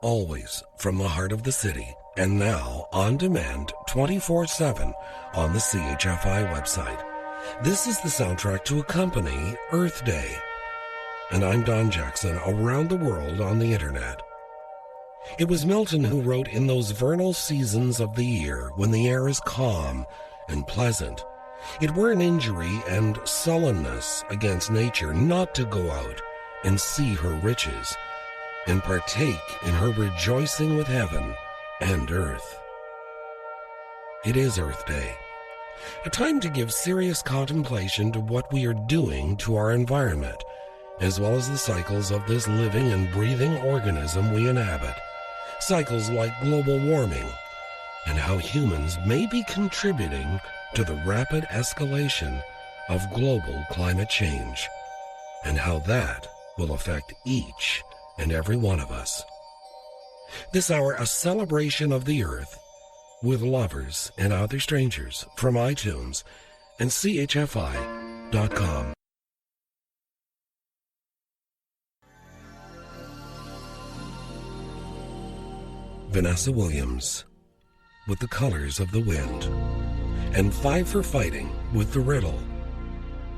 always from the heart of the city, and now on demand 24/7 on the CHFI website. This is the soundtrack to accompany Earth Day. And I'm Don Jackson, around the world on the internet. It was Milton who wrote, in those vernal seasons of the year when the air is calm and pleasant, it were an injury and sullenness against nature not to go out and see her riches and partake in her rejoicing with heaven and earth. It is Earth Day, a time to give serious contemplation to what we are doing to our environment, as well as the cycles of this living and breathing organism we inhabit, cycles like global warming, and how humans may be contributing to the rapid escalation of global climate change, and how that will affect each and every one of us. This hour, a celebration of the earth with Lovers and Other Strangers from iTunes and CHFI.com. Vanessa Williams with The Colors of the Wind, and Five for Fighting with The Riddle.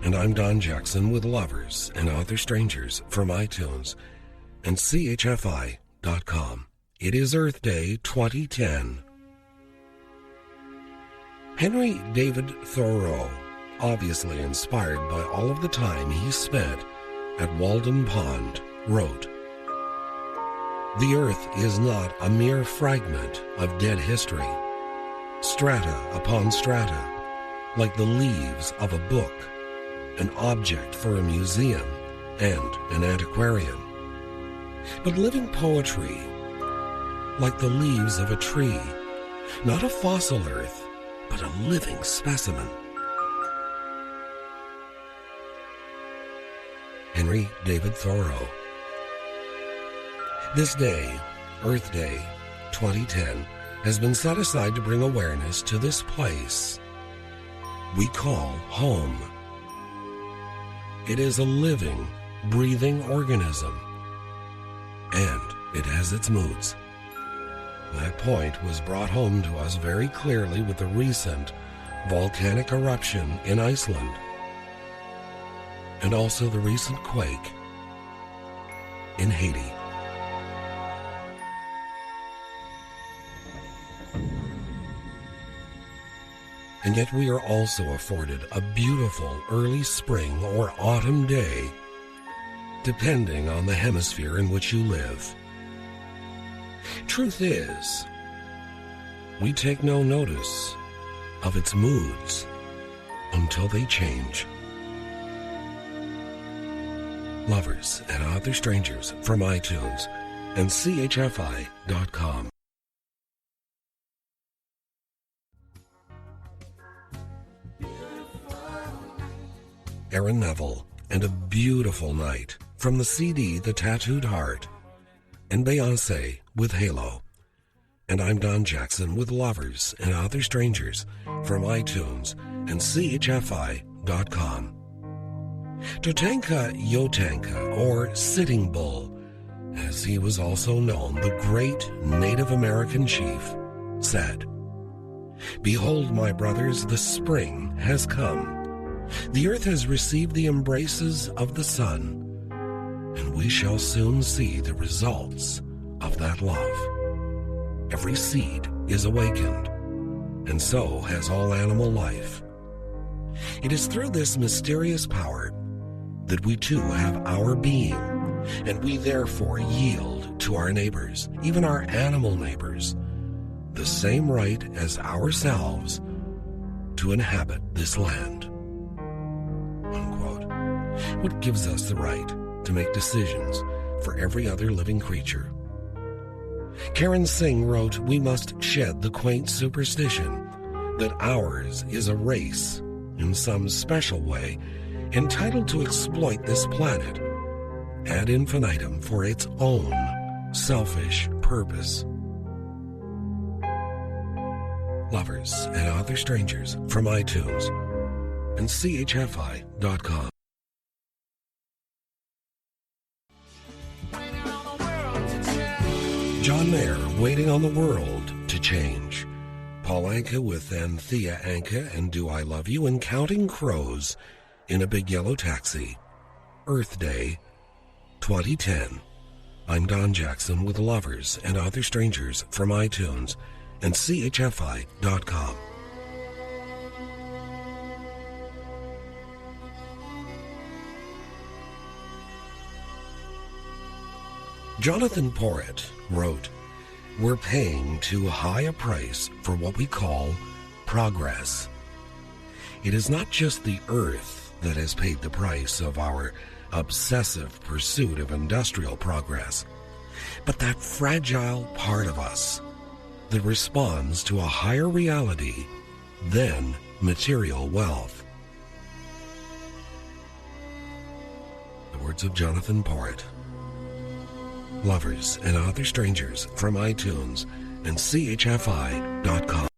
And I'm Don Jackson with Lovers and Other Strangers from iTunes and CHFI.com. It is Earth Day 2010. Henry David Thoreau, obviously inspired by all of the time he spent at Walden Pond, wrote, "The earth is not a mere fragment of dead history, strata upon strata, like the leaves of a book, an object for a museum and an antiquarian, but living poetry, like the leaves of a tree, not a fossil earth, but a living specimen." Henry David Thoreau. This day, Earth Day 2010, has been set aside to bring awareness to this place we call home. It is a living, breathing organism, and it has its moods. That point was brought home to us very clearly with the recent volcanic eruption in Iceland, and also the recent quake in Haiti. And yet we are also afforded a beautiful early spring or autumn day, depending on the hemisphere in which you live. Truth is, we take no notice of its moods until they change. Lovers and Other Strangers from iTunes and CHFI.com. Aaron Neville and A Beautiful Night from the CD The Tattooed Heart, and Beyonce with Halo. And I'm Don Jackson with Lovers and Other Strangers from iTunes and CHFI.com. Tatanka Yotanka, or Sitting Bull, as he was also known, the great Native American chief, said, "Behold, my brothers, the spring has come. The earth has received the embraces of the sun, and we shall soon see the results of that love. Every seed is awakened, and so has all animal life. It is through this mysterious power that we too have our being, and we therefore yield to our neighbors, even our animal neighbors, the same right as ourselves to inhabit this land." Unquote. What gives us the right to make decisions for every other living creature? Karen Singh wrote, "We must shed the quaint superstition that ours is a race in some special way entitled to exploit this planet ad infinitum for its own selfish purpose." Lovers and Other Strangers from iTunes and CHFI.com. John Mayer, Waiting on the World to Change. Paul Anka with Anthea Anka and Do I Love You, and Counting Crows in a Big Yellow Taxi. Earth Day 2010. I'm Don Jackson with Lovers and Other Strangers from iTunes and CHFI.com. Jonathan Porritt wrote, "We're paying too high a price for what we call progress. It is not just the earth that has paid the price of our obsessive pursuit of industrial progress, but that fragile part of us that responds to a higher reality than material wealth." The words of Jonathan Porritt. Lovers and Other Strangers from iTunes and CHFI.com.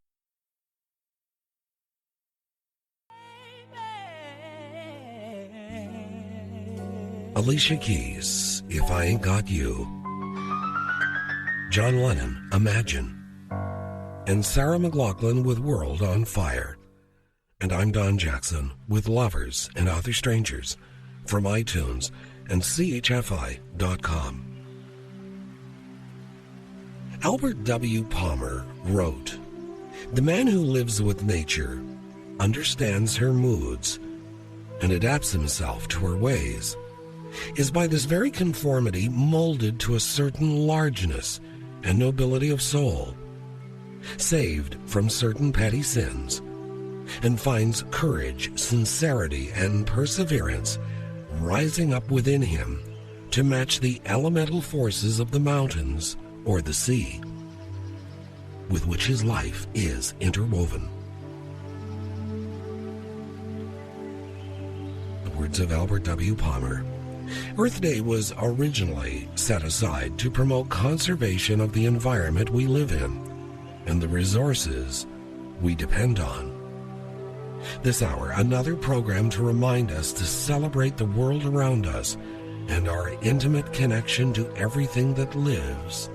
Alicia Keys, If I Ain't Got You. John Lennon, Imagine. And Sarah McLachlan with World on Fire. And I'm Don Jackson with Lovers and Other Strangers from iTunes and CHFI.com. Albert W. Palmer wrote, "The man who lives with nature understands her moods and adapts himself to her ways, is by this very conformity molded to a certain largeness and nobility of soul, saved from certain petty sins, and finds courage, sincerity, and perseverance rising up within him to match the elemental forces of the mountains or the sea, with which his life is interwoven." The words of Albert W. Palmer. Earth Day was originally set aside to promote conservation of the environment we live in and the resources we depend on. This hour, another program to remind us to celebrate the world around us and our intimate connection to everything that lives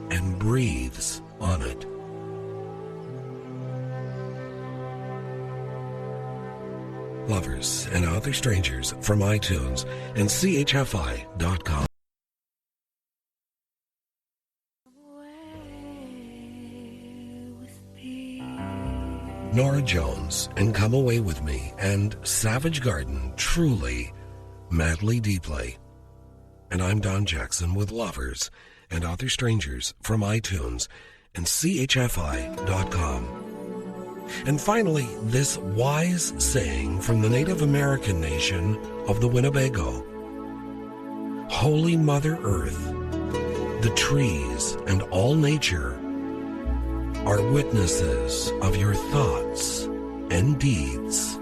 and breathes on it. Lovers and Other Strangers from iTunes and CHFI.com. Norah Jones and Come Away With Me, and Savage Garden, Truly, Madly Deeply. And I'm Don Jackson with Lovers and Other Strangers from iTunes and CHFI.com. And finally, this wise saying from the Native American nation of the Winnebago. "Holy Mother Earth, the trees and all nature are witnesses of your thoughts and deeds."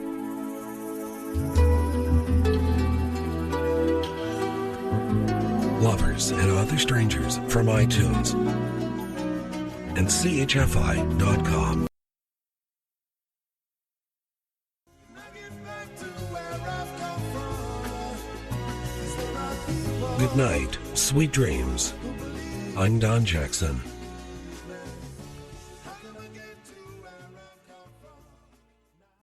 Lovers and Other Strangers from iTunes and CHFI.com. Good night, sweet dreams. I'm Don Jackson.